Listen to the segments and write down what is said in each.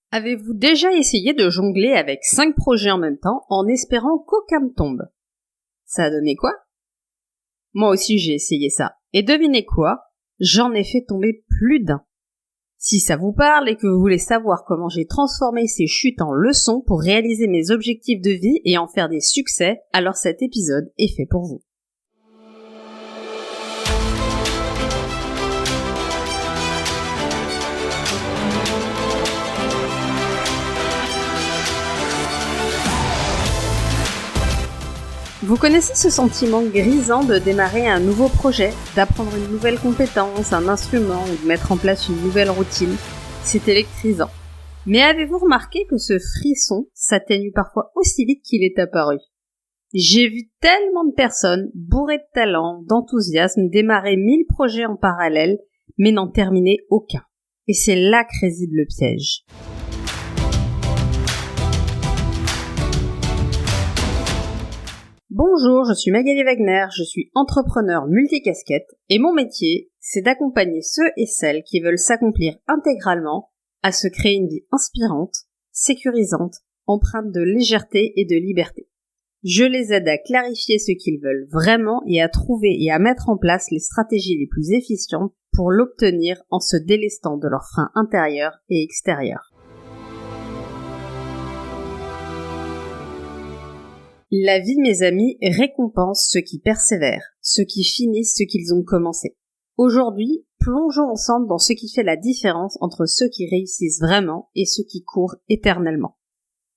Avez-vous déjà essayé de jongler avec 5 projets en même temps en espérant qu'aucun ne tombe? Ça a donné quoi? Moi aussi j'ai essayé ça. Et devinez quoi? J'en ai fait tomber plus d'un. Si ça vous parle et que vous voulez savoir comment j'ai transformé ces chutes en leçons pour réaliser mes objectifs de vie et en faire des succès, alors cet épisode est fait pour vous. Vous connaissez ce sentiment grisant de démarrer un nouveau projet, d'apprendre une nouvelle compétence, un instrument ou de mettre en place une nouvelle routine? C'est électrisant. Mais avez-vous remarqué que ce frisson s'atténue parfois aussi vite qu'il est apparu? J'ai vu tellement de personnes bourrées de talent, d'enthousiasme, démarrer 1000 projets en parallèle, mais n'en terminer aucun. Et c'est là que réside le piège. Bonjour, je suis Magali Wagner, je suis entrepreneur multicasquette et mon métier, c'est d'accompagner ceux et celles qui veulent s'accomplir intégralement à se créer une vie inspirante, sécurisante, empreinte de légèreté et de liberté. Je les aide à clarifier ce qu'ils veulent vraiment et à trouver et à mettre en place les stratégies les plus efficientes pour l'obtenir en se délestant de leurs freins intérieurs et extérieurs. La vie, mes amis, récompense ceux qui persévèrent, ceux qui finissent ce qu'ils ont commencé. Aujourd'hui, plongeons ensemble dans ce qui fait la différence entre ceux qui réussissent vraiment et ceux qui courent éternellement.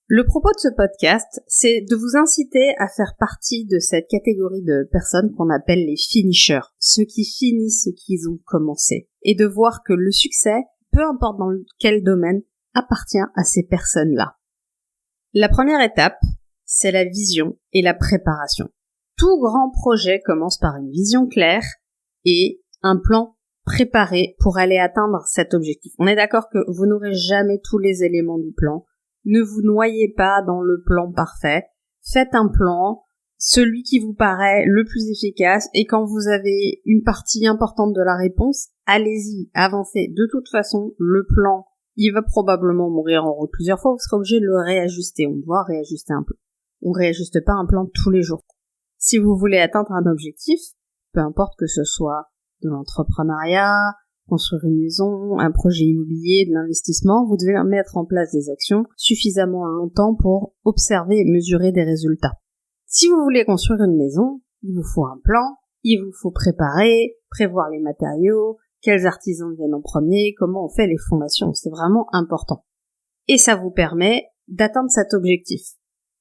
Le propos de ce podcast, c'est de vous inciter à faire partie de cette catégorie de personnes qu'on appelle les finishers, ceux qui finissent ce qu'ils ont commencé, et de voir que le succès, peu importe dans quel domaine, appartient à ces personnes-là. La première étape, c'est la vision et la préparation. Tout grand projet commence par une vision claire et un plan préparé pour aller atteindre cet objectif. On est d'accord que vous n'aurez jamais tous les éléments du plan. Ne vous noyez pas dans le plan parfait. Faites un plan, celui qui vous paraît le plus efficace, et quand vous avez une partie importante de la réponse, allez-y, avancez. De toute façon, le plan, il va probablement mourir en route plusieurs fois, vous serez obligé de le réajuster. On doit réajuster un peu. On réajuste pas un plan tous les jours. Si vous voulez atteindre un objectif, peu importe que ce soit de l'entrepreneuriat, construire une maison, un projet immobilier, de l'investissement, vous devez mettre en place des actions suffisamment longtemps pour observer et mesurer des résultats. Si vous voulez construire une maison, il vous faut un plan, il vous faut prévoir les matériaux, quels artisans viennent en premier, comment on fait les fondations, c'est vraiment important. Et ça vous permet d'atteindre cet objectif.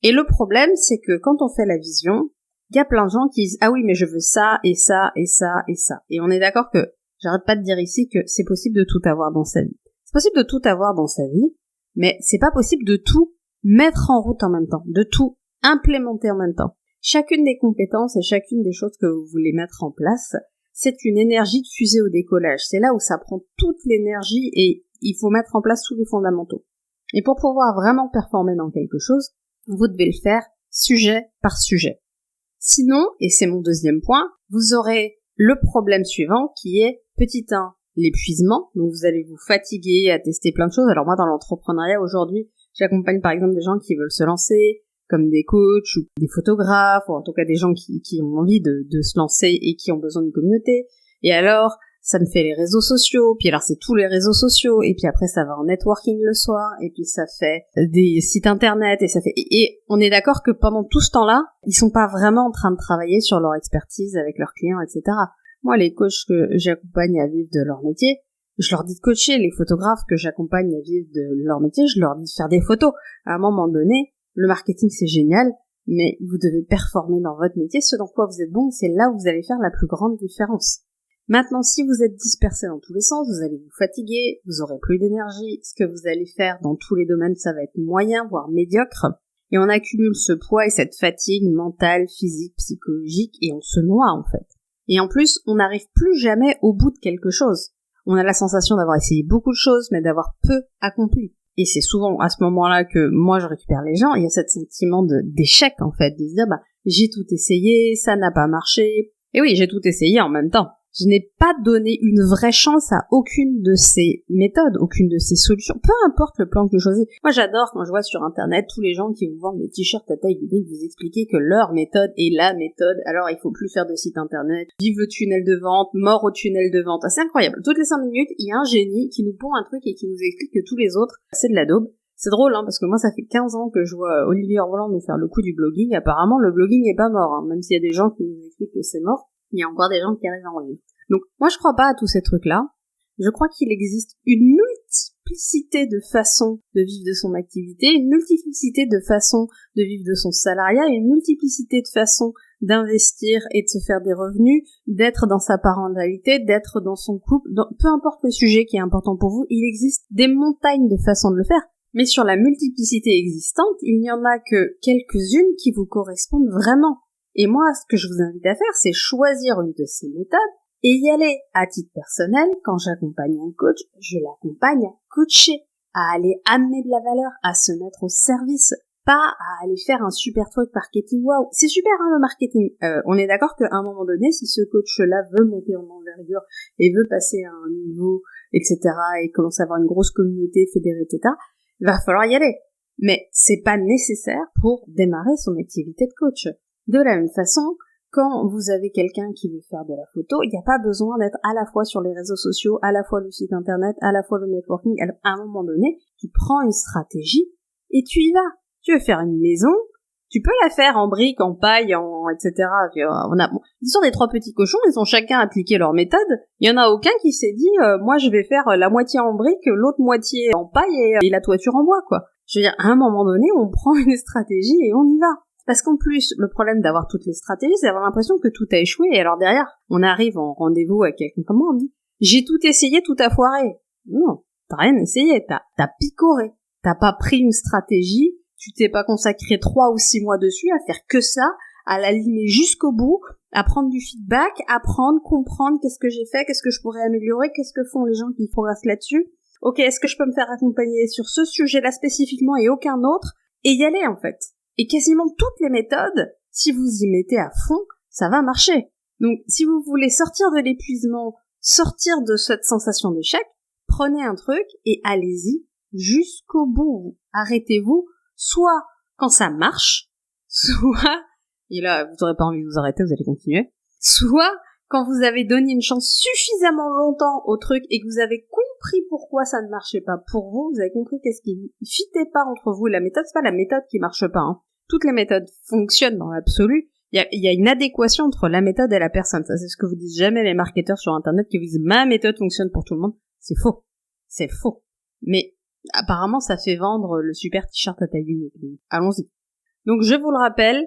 Et le problème, c'est que quand on fait la vision, il y a plein de gens qui disent « Ah oui, mais je veux ça, et ça, et ça, et ça ». Et on est d'accord que, j'arrête pas de dire ici que c'est possible de tout avoir dans sa vie. C'est possible de tout avoir dans sa vie, mais c'est pas possible de tout mettre en route en même temps, de tout implémenter en même temps. Chacune des compétences et chacune des choses que vous voulez mettre en place, c'est une énergie de fusée au décollage. C'est là où ça prend toute l'énergie et il faut mettre en place tous les fondamentaux. Et pour pouvoir vraiment performer dans quelque chose, vous devez le faire sujet par sujet. Sinon, et c'est mon deuxième point, vous aurez le problème suivant qui est, petit 1, l'épuisement. Donc vous allez vous fatiguer à tester plein de choses. Alors moi, dans l'entrepreneuriat aujourd'hui, j'accompagne par exemple des gens qui veulent se lancer, comme des coachs ou des photographes, ou en tout cas des gens qui ont envie de se lancer et qui ont besoin d'une communauté. Et alors, ça me fait les réseaux sociaux, puis alors c'est tous les réseaux sociaux, et puis après ça va en networking le soir, et puis ça fait des sites internet, et ça fait... Et on est d'accord que pendant tout ce temps-là, ils sont pas vraiment en train de travailler sur leur expertise avec leurs clients, etc. Moi, les coachs que j'accompagne à vivre de leur métier, je leur dis de coacher. Les photographes que j'accompagne à vivre de leur métier, je leur dis de faire des photos. À un moment donné, le marketing c'est génial, mais vous devez performer dans votre métier, ce dans quoi vous êtes bon, et c'est là où vous allez faire la plus grande différence. Maintenant, si vous êtes dispersé dans tous les sens, vous allez vous fatiguer, vous aurez plus d'énergie, ce que vous allez faire dans tous les domaines, ça va être moyen, voire médiocre, et on accumule ce poids et cette fatigue mentale, physique, psychologique, et on se noie en fait. Et en plus, on n'arrive plus jamais au bout de quelque chose. On a la sensation d'avoir essayé beaucoup de choses, mais d'avoir peu accompli. Et c'est souvent à ce moment-là que moi je récupère les gens, il y a ce sentiment d'échec en fait, de se dire j'ai tout essayé, ça n'a pas marché. Et oui, j'ai tout essayé en même temps. Je n'ai pas donné une vraie chance à aucune de ces méthodes, aucune de ces solutions, peu importe le plan que je choisis. Moi, j'adore quand je vois sur Internet tous les gens qui vous vendent des t-shirts à taille unique, vous expliquer que leur méthode est la méthode, alors il faut plus faire de site Internet, vive le tunnel de vente, mort au tunnel de vente. C'est incroyable. Toutes les 5 minutes, il y a un génie qui nous pond un truc et qui nous explique que tous les autres, c'est de la daube. C'est drôle, hein, parce que moi, ça fait 15 ans que je vois Olivier Orvoland nous faire le coup du blogging. Apparemment, le blogging n'est pas mort, hein, même s'il y a des gens qui nous expliquent que c'est mort. Il y a encore des gens qui arrivent à en vivre. Donc, moi, je crois pas à tous ces trucs-là. Je crois qu'il existe une multiplicité de façons de vivre de son activité, une multiplicité de façons de vivre de son salariat, une multiplicité de façons d'investir et de se faire des revenus, d'être dans sa parentalité, d'être dans son couple, peu importe le sujet qui est important pour vous, il existe des montagnes de façons de le faire. Mais sur la multiplicité existante, il n'y en a que quelques-unes qui vous correspondent vraiment. Et moi, ce que je vous invite à faire, c'est choisir une de ces méthodes et y aller. À titre personnel, quand j'accompagne un coach, je l'accompagne à coacher, à aller amener de la valeur, à se mettre au service, pas à aller faire un super truc marketing. Waouh, c'est super hein, le marketing. On est d'accord qu'à un moment donné, si ce coach-là veut monter en envergure et veut passer à un niveau, etc., et commencer à avoir une grosse communauté fédérée, etc., il va falloir y aller. Mais c'est pas nécessaire pour démarrer son activité de coach. De la même façon, quand vous avez quelqu'un qui veut faire de la photo, il n'y a pas besoin d'être à la fois sur les réseaux sociaux, à la fois le site internet, à la fois le networking. À un moment donné, tu prends une stratégie et tu y vas. Tu veux faire une maison, tu peux la faire en briques, en paille, etc. L'histoire des 3 petits cochons, ils ont chacun appliqué leur méthode. Il y en a aucun qui s'est dit, moi je vais faire la moitié en briques, l'autre moitié en paille et la toiture en bois, quoi. Je veux dire, à un moment donné, on prend une stratégie et on y va. Parce qu'en plus, le problème d'avoir toutes les stratégies, c'est d'avoir l'impression que tout a échoué, et alors derrière, on arrive en rendez-vous avec quelqu'un, comment on dit? J'ai tout essayé, tout a foiré. Non, t'as rien essayé, t'as picoré. T'as pas pris une stratégie, tu t'es pas consacré 3 ou 6 mois dessus à faire que ça, à l'alimer jusqu'au bout, à prendre du feedback, apprendre, comprendre qu'est-ce que j'ai fait, qu'est-ce que je pourrais améliorer, qu'est-ce que font les gens qui progressent là-dessus. Ok, est-ce que je peux me faire accompagner sur ce sujet-là spécifiquement et aucun autre? Et y aller, en fait. Et quasiment toutes les méthodes, si vous y mettez à fond, ça va marcher. Donc, si vous voulez sortir de l'épuisement, sortir de cette sensation d'échec, prenez un truc et allez-y jusqu'au bout. Arrêtez-vous, soit quand ça marche, soit, et là, vous n'aurez pas envie de vous arrêter, vous allez continuer, soit quand vous avez donné une chance suffisamment longtemps au truc et que vous avez compris pourquoi ça ne marchait pas pour vous, vous avez compris qu'est-ce qui ne fitait pas entre vous. La méthode, c'est pas la méthode qui marche pas, hein. Toutes les méthodes fonctionnent dans l'absolu. Il y a une adéquation entre la méthode et la personne. Ça, c'est ce que vous disent jamais les marketeurs sur Internet qui vous disent « ma méthode fonctionne pour tout le monde ». C'est faux. C'est faux. Mais apparemment, ça fait vendre le super t-shirt à taille unique. Allons-y. Donc, je vous le rappelle,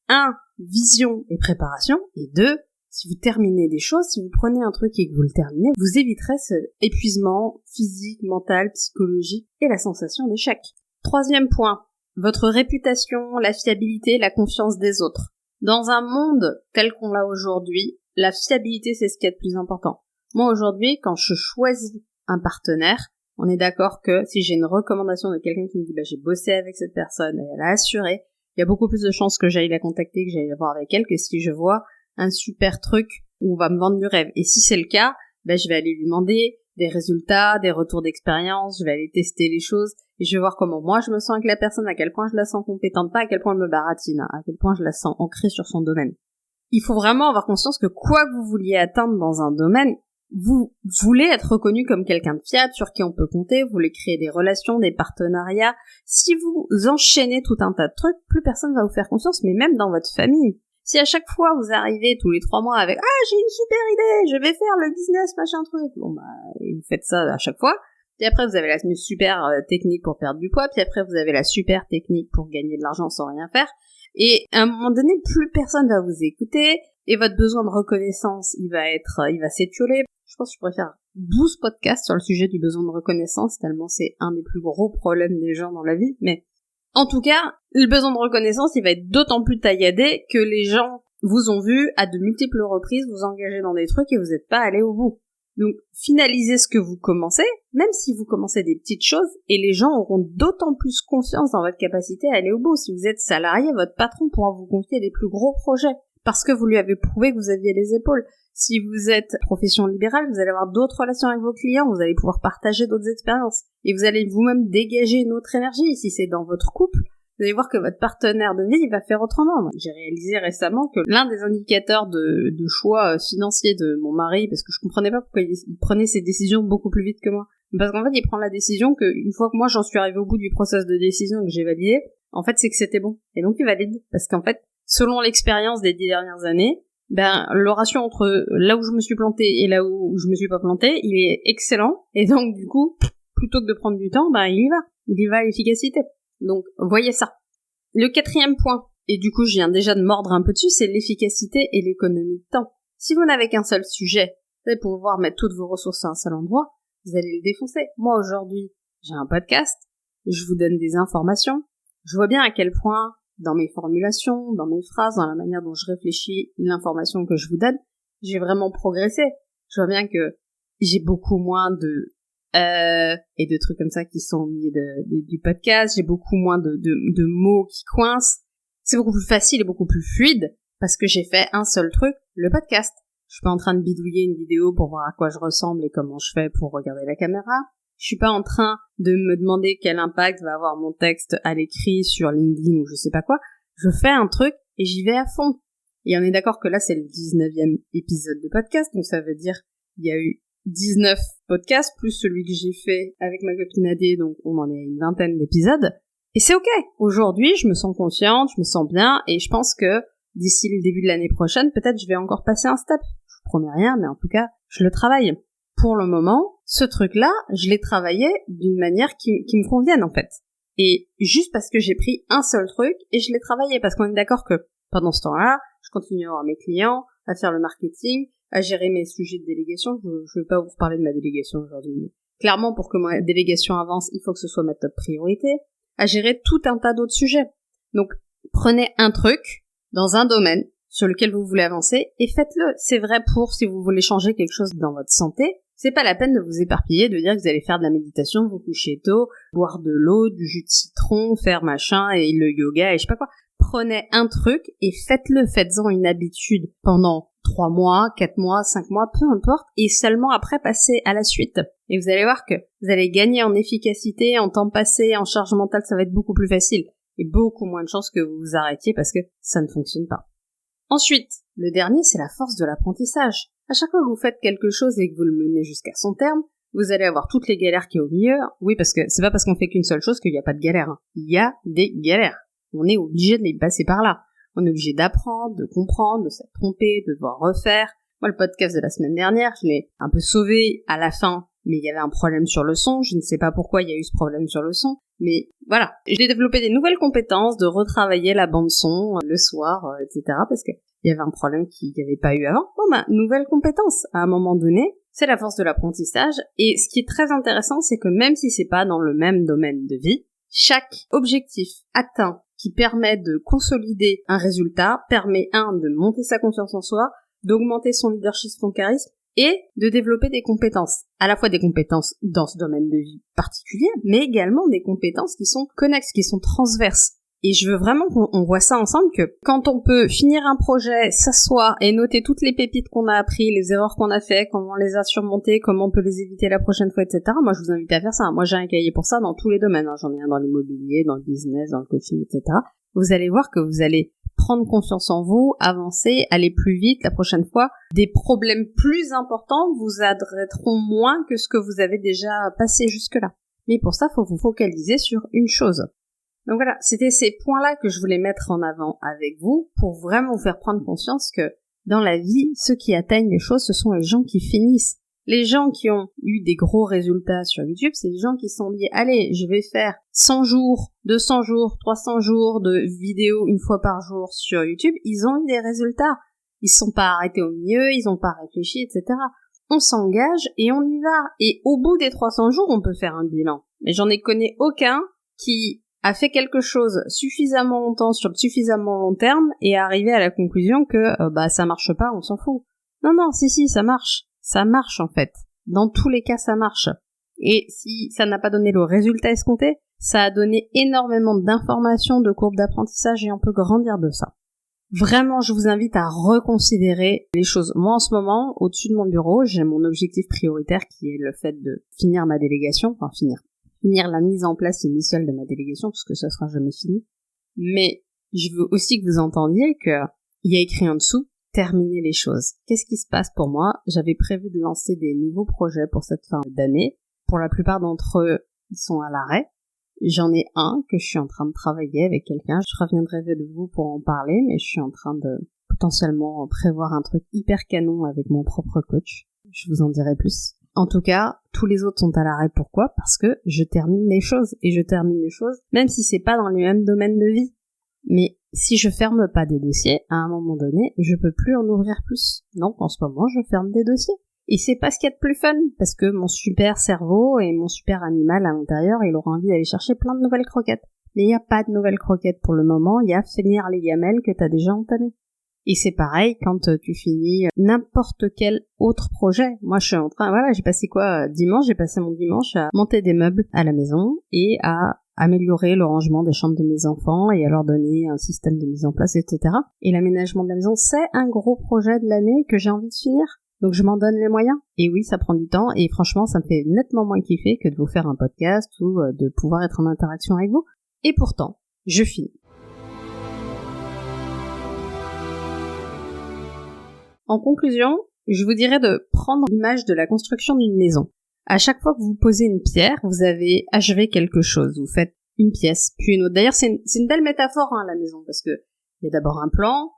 1. Vision et préparation. Et 2. Si vous terminez des choses, si vous prenez un truc et que vous le terminez, vous éviterez ce épuisement physique, mental, psychologique et la sensation d'échec. 3e point. Votre réputation, la fiabilité, la confiance des autres. Dans un monde tel qu'on l'a aujourd'hui, la fiabilité, c'est ce qui est le plus important. Moi, aujourd'hui, quand je choisis un partenaire, on est d'accord que si j'ai une recommandation de quelqu'un qui me dit j'ai bossé avec cette personne et elle a assuré, il y a beaucoup plus de chances que j'aille la contacter, que j'aille la voir avec elle, que si je vois un super truc où on va me vendre du rêve. Et si c'est le cas, je vais aller lui demander des résultats, des retours d'expérience, je vais aller tester les choses, et je vais voir comment moi je me sens avec la personne, à quel point je la sens compétente, pas à quel point elle me baratine, à quel point je la sens ancrée sur son domaine. Il faut vraiment avoir conscience que quoi que vous vouliez atteindre dans un domaine, vous voulez être reconnu comme quelqu'un de fiable, sur qui on peut compter, vous voulez créer des relations, des partenariats. Si vous enchaînez tout un tas de trucs, plus personne va vous faire confiance, mais même dans votre famille. Si à chaque fois vous arrivez tous les 3 mois avec j'ai une super idée, je vais faire le business machin truc, et vous faites ça à chaque fois, puis après vous avez la super technique pour perdre du poids, puis après vous avez la super technique pour gagner de l'argent sans rien faire, et à un moment donné plus personne va vous écouter, et votre besoin de reconnaissance il va s'étioler. Je pense que je pourrais faire 12 podcasts sur le sujet du besoin de reconnaissance, tellement c'est un des plus gros problèmes des gens dans la vie, mais en tout cas, le besoin de reconnaissance, il va être d'autant plus tailladé que les gens vous ont vu à de multiples reprises vous engager dans des trucs et vous n'êtes pas allé au bout. Donc, finalisez ce que vous commencez, même si vous commencez des petites choses, et les gens auront d'autant plus confiance dans votre capacité à aller au bout. Si vous êtes salarié, votre patron pourra vous confier des plus gros projets, parce que vous lui avez prouvé que vous aviez les épaules. Si vous êtes profession libérale, vous allez avoir d'autres relations avec vos clients, vous allez pouvoir partager d'autres expériences. Et vous allez vous-même dégager une autre énergie. Si c'est dans votre couple, vous allez voir que votre partenaire de vie, il va faire autrement. J'ai réalisé récemment que l'un des indicateurs de choix financiers de mon mari, parce que je comprenais pas pourquoi il prenait ses décisions beaucoup plus vite que moi. Parce qu'en fait, il prend la décision qu'une fois que moi j'en suis arrivée au bout du process de décision et que j'ai validé, en fait, c'est que c'était bon. Et donc, il valide. Parce qu'en fait, selon l'expérience des 10 dernières années, le ratio entre là où je me suis plantée et là où je me suis pas plantée, il est excellent. Et donc, du coup, plutôt que de prendre du temps, il y va. Il y va à l'efficacité. Donc, voyez ça. Le 4e point, et du coup, je viens déjà de mordre un peu dessus, c'est l'efficacité et l'économie de temps. Si vous n'avez qu'un seul sujet, vous allez pouvoir mettre toutes vos ressources à un seul endroit, vous allez le défoncer. Moi, aujourd'hui, j'ai un podcast, je vous donne des informations, je vois bien à quel point, dans mes formulations, dans mes phrases, dans la manière dont je réfléchis l'information que je vous donne, j'ai vraiment progressé. Je vois bien que j'ai beaucoup moins de et de trucs comme ça qui sont au milieu du podcast, j'ai beaucoup moins de mots qui coincent. C'est beaucoup plus facile et beaucoup plus fluide parce que j'ai fait un seul truc, le podcast. Je suis pas en train de bidouiller une vidéo pour voir à quoi je ressemble et comment je fais pour regarder la caméra. Je suis pas en train de me demander quel impact va avoir mon texte à l'écrit sur LinkedIn ou je sais pas quoi. Je fais un truc et j'y vais à fond. Et on est d'accord que là, c'est le 19e épisode de podcast, donc ça veut dire qu'il y a eu 19 podcasts, plus celui que j'ai fait avec ma copine Adé, donc on en est à une 20aine d'épisodes. Et c'est ok. Aujourd'hui, je me sens confiante, je me sens bien, et je pense que d'ici le début de l'année prochaine, peut-être je vais encore passer un step. Je vous promets rien, mais en tout cas, je le travaille. Pour le moment, ce truc-là, je l'ai travaillé d'une manière qui me convienne, en fait. Et juste parce que j'ai pris un seul truc, et je l'ai travaillé, parce qu'on est d'accord que pendant ce temps-là, je continue à avoir mes clients, à faire le marketing, à gérer mes sujets de délégation. Je vais pas vous reparler de ma délégation aujourd'hui, mais clairement, pour que ma délégation avance, il faut que ce soit ma top priorité, à gérer tout un tas d'autres sujets. Donc, prenez un truc dans un domaine sur lequel vous voulez avancer et faites-le. C'est vrai pour si vous voulez changer quelque chose dans votre santé. C'est pas la peine de vous éparpiller, de dire que vous allez faire de la méditation, vous coucher tôt, boire de l'eau, du jus de citron, faire machin et le yoga et je sais pas quoi. Prenez un truc et faites-le, faites-en une habitude pendant 3 mois, 4 mois, 5 mois, peu importe, et seulement après passez à la suite. Et vous allez voir que vous allez gagner en efficacité, en temps passé, en charge mentale, ça va être beaucoup plus facile. Et beaucoup moins de chances que vous vous arrêtiez parce que ça ne fonctionne pas. Ensuite, le dernier, c'est la force de l'apprentissage. À chaque fois que vous faites quelque chose et que vous le menez jusqu'à son terme, vous allez avoir toutes les galères qui est au milieu. Oui, parce que c'est pas parce qu'on fait qu'une seule chose qu'il n'y a pas de galère. Il y a des galères. On est obligé de les passer par là. On est obligé d'apprendre, de comprendre, de s'être trompé, de devoir refaire. Moi, le podcast de la semaine dernière, je l'ai un peu sauvé à la fin, mais il y avait un problème sur le son. Je ne sais pas pourquoi il y a eu ce problème sur le son, mais voilà. J'ai développé des nouvelles compétences de retravailler la bande son le soir, etc. parce que il y avait un problème qu'il n'y avait pas eu avant. Nouvelle compétence. À un moment donné, c'est la force de l'apprentissage. Et ce qui est très intéressant, c'est que même si c'est pas dans le même domaine de vie, chaque objectif atteint qui permet de consolider un résultat permet, de monter sa confiance en soi, d'augmenter son leadership, son charisme, et de développer des compétences. À la fois des compétences dans ce domaine de vie particulier, mais également des compétences qui sont connexes, qui sont transverses. Et je veux vraiment qu'on voit ça ensemble, que quand on peut finir un projet, s'asseoir et noter toutes les pépites qu'on a appris, les erreurs qu'on a fait, comment on les a surmontées, comment on peut les éviter la prochaine fois, etc. Moi, je vous invite à faire ça. Moi, j'ai un cahier pour ça dans tous les domaines. J'en ai un dans l'immobilier, dans le business, dans le coaching, etc. Vous allez voir que vous allez prendre confiance en vous, avancer, aller plus vite la prochaine fois. Des problèmes plus importants vous adresseront moins que ce que vous avez déjà passé jusque-là. Mais pour ça, il faut vous focaliser sur une chose. Donc voilà, c'était ces points-là que je voulais mettre en avant avec vous pour vraiment vous faire prendre conscience que dans la vie, ceux qui atteignent les choses, ce sont les gens qui finissent. Les gens qui ont eu des gros résultats sur YouTube, c'est les gens qui se sont dit « Allez, je vais faire 100 jours, 200 jours, 300 jours de vidéos une fois par jour sur YouTube. » Ils ont eu des résultats. Ils se sont pas arrêtés au milieu, ils ont pas réfléchi, etc. On s'engage et on y va. Et au bout des 300 jours, on peut faire un bilan. Mais j'en ai connu aucun qui a fait quelque chose suffisamment longtemps sur le suffisamment long terme et arrivé à la conclusion que ça marche pas, on s'en fout. Non, si, ça marche. Ça marche en fait. Dans tous les cas, ça marche. Et si ça n'a pas donné le résultat escompté, ça a donné énormément d'informations, de courbes d'apprentissage et on peut grandir de ça. Vraiment, je vous invite à reconsidérer les choses. Moi, en ce moment, au-dessus de mon bureau, j'ai mon objectif prioritaire qui est le fait de finir ma délégation, finir la mise en place initiale de ma délégation, parce que ça sera jamais fini. Mais je veux aussi que vous entendiez que il y a écrit en dessous, terminer les choses. Qu'est-ce qui se passe pour moi? J'avais prévu de lancer des nouveaux projets pour cette fin d'année. Pour la plupart d'entre eux, ils sont à l'arrêt. J'en ai un que je suis en train de travailler avec quelqu'un. Je reviendrai de vous pour en parler, mais je suis en train de potentiellement prévoir un truc hyper canon avec mon propre coach. Je vous en dirai plus. En tout cas, tous les autres sont à l'arrêt. Pourquoi? Parce que je termine les choses. Et je termine les choses, même si c'est pas dans les mêmes domaines de vie. Mais si je ferme pas des dossiers, à un moment donné, je peux plus en ouvrir plus. Donc, en ce moment, je ferme des dossiers. Et c'est pas ce qu'il y a de plus fun, parce que mon super cerveau et mon super animal à l'intérieur, il aura envie d'aller chercher plein de nouvelles croquettes. Mais il n'y a pas de nouvelles croquettes pour le moment, il y a finir les gamelles que t'as déjà entamées. Et c'est pareil quand tu finis n'importe quel autre projet. Moi, je suis en train, j'ai passé dimanche, j'ai passé mon dimanche à monter des meubles à la maison et à améliorer le rangement des chambres de mes enfants et à leur donner un système de mise en place, etc. Et l'aménagement de la maison, c'est un gros projet de l'année que j'ai envie de finir. Donc je m'en donne les moyens. Et oui, ça prend du temps et franchement, ça me fait nettement moins kiffer que de vous faire un podcast ou de pouvoir être en interaction avec vous. Et pourtant, je finis. En conclusion, je vous dirais de prendre l'image de la construction d'une maison. À chaque fois que vous posez une pierre, vous avez achevé quelque chose. Vous faites une pièce, puis une autre. D'ailleurs, c'est une belle métaphore, la maison, parce que il y a d'abord un plan,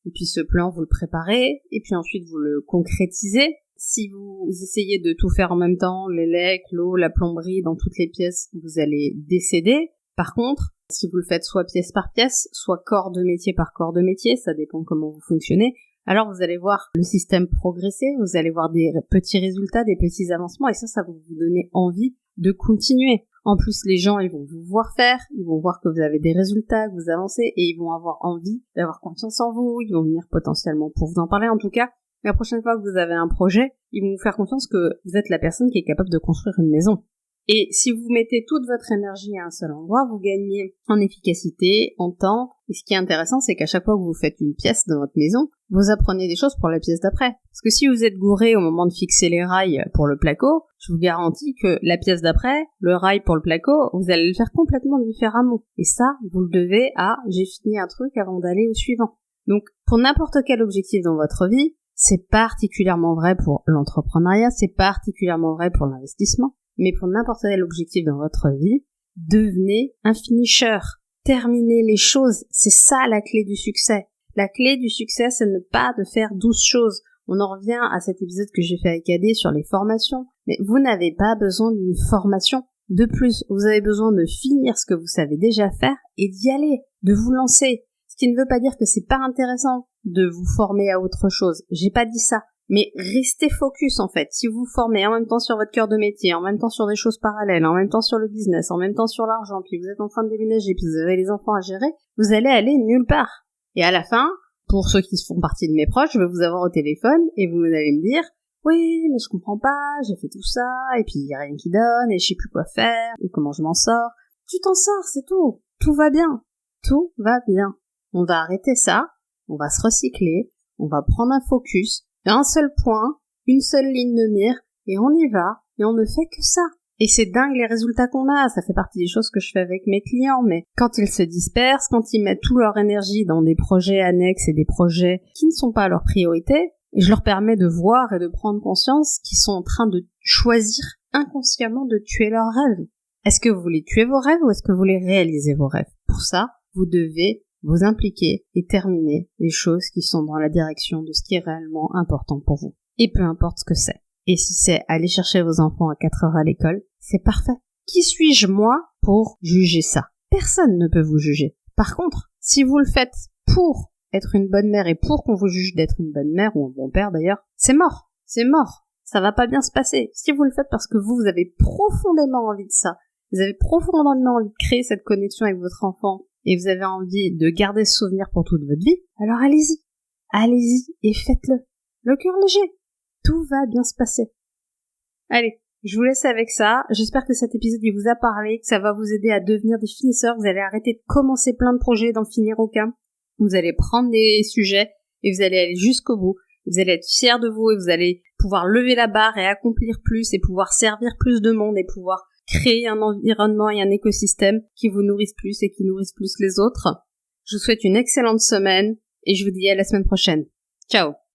et puis ce plan, vous le préparez, et puis ensuite vous le concrétisez. Si vous essayez de tout faire en même temps, l'élec, l'eau, la plomberie, dans toutes les pièces, vous allez décéder. Par contre, si vous le faites soit pièce par pièce, soit corps de métier par corps de métier, ça dépend comment vous fonctionnez, alors vous allez voir le système progresser, vous allez voir des petits résultats, des petits avancements, et ça va vous donner envie de continuer. En plus, les gens, ils vont vous voir faire, ils vont voir que vous avez des résultats, que vous avancez, et ils vont avoir envie d'avoir confiance en vous, ils vont venir potentiellement pour vous en parler. En tout cas, la prochaine fois que vous avez un projet, ils vont vous faire confiance que vous êtes la personne qui est capable de construire une maison. Et si vous mettez toute votre énergie à un seul endroit, vous gagnez en efficacité, en temps. Et ce qui est intéressant, c'est qu'à chaque fois que vous faites une pièce dans votre maison, vous apprenez des choses pour la pièce d'après. Parce que si vous êtes gouré au moment de fixer les rails pour le placo, je vous garantis que la pièce d'après, le rail pour le placo, vous allez le faire complètement différemment. Et ça, vous le devez à « j'ai fini un truc avant d'aller au suivant ». Donc, pour n'importe quel objectif dans votre vie, c'est particulièrement vrai pour l'entrepreneuriat, c'est particulièrement vrai pour l'investissement. Mais pour n'importe quel objectif dans votre vie, devenez un finisher. Terminez les choses. C'est ça la clé du succès. La clé du succès, c'est ne pas de faire 12 choses. On en revient à cet épisode que j'ai fait avec Adé sur les formations. Mais vous n'avez pas besoin d'une formation. De plus, vous avez besoin de finir ce que vous savez déjà faire et d'y aller, de vous lancer. Ce qui ne veut pas dire que c'est pas intéressant de vous former à autre chose. J'ai pas dit ça. Mais restez focus en fait. Si vous vous formez en même temps sur votre cœur de métier, en même temps sur des choses parallèles, en même temps sur le business, en même temps sur l'argent, puis vous êtes en train de déménager, puis vous avez les enfants à gérer, vous allez aller nulle part. Et à la fin, pour ceux qui font partie de mes proches, je vais vous avoir au téléphone et vous allez me dire « Oui, mais je comprends pas, j'ai fait tout ça, et puis il y a rien qui donne, et je sais plus quoi faire, et comment je m'en sors. » Tu t'en sors, c'est tout. Tout va bien. Tout va bien. On va arrêter ça, on va se recycler, on va prendre un focus, un seul point, une seule ligne de mire, et on y va, et on ne fait que ça. Et c'est dingue les résultats qu'on a, ça fait partie des choses que je fais avec mes clients, mais quand ils se dispersent, quand ils mettent toute leur énergie dans des projets annexes et des projets qui ne sont pas leur priorité, et je leur permets de voir et de prendre conscience qu'ils sont en train de choisir inconsciemment de tuer leurs rêves. Est-ce que vous voulez tuer vos rêves ou est-ce que vous voulez réaliser vos rêves? Pour ça, vous devez vous impliquer et terminer les choses qui sont dans la direction de ce qui est réellement important pour vous. Et peu importe ce que c'est. Et si c'est aller chercher vos enfants à 4 heures à l'école, c'est parfait. Qui suis-je, moi, pour juger ça? Personne ne peut vous juger. Par contre, si vous le faites pour être une bonne mère et pour qu'on vous juge d'être une bonne mère ou un bon père d'ailleurs, c'est mort. C'est mort. Ça va pas bien se passer. Si vous le faites parce que vous avez profondément envie de ça, vous avez profondément envie de créer cette connexion avec votre enfant, et vous avez envie de garder ce souvenir pour toute votre vie, alors allez-y. Allez-y et faites-le. Le cœur léger. Tout va bien se passer. Allez, je vous laisse avec ça. J'espère que cet épisode il vous a parlé, que ça va vous aider à devenir des finisseurs. Vous allez arrêter de commencer plein de projets et d'en finir aucun. Vous allez prendre des sujets et vous allez aller jusqu'au bout. Vous allez être fiers de vous et vous allez pouvoir lever la barre et accomplir plus et pouvoir servir plus de monde et pouvoir créer un environnement et un écosystème qui vous nourrissent plus et qui nourrissent plus les autres. Je vous souhaite une excellente semaine et je vous dis à la semaine prochaine. Ciao!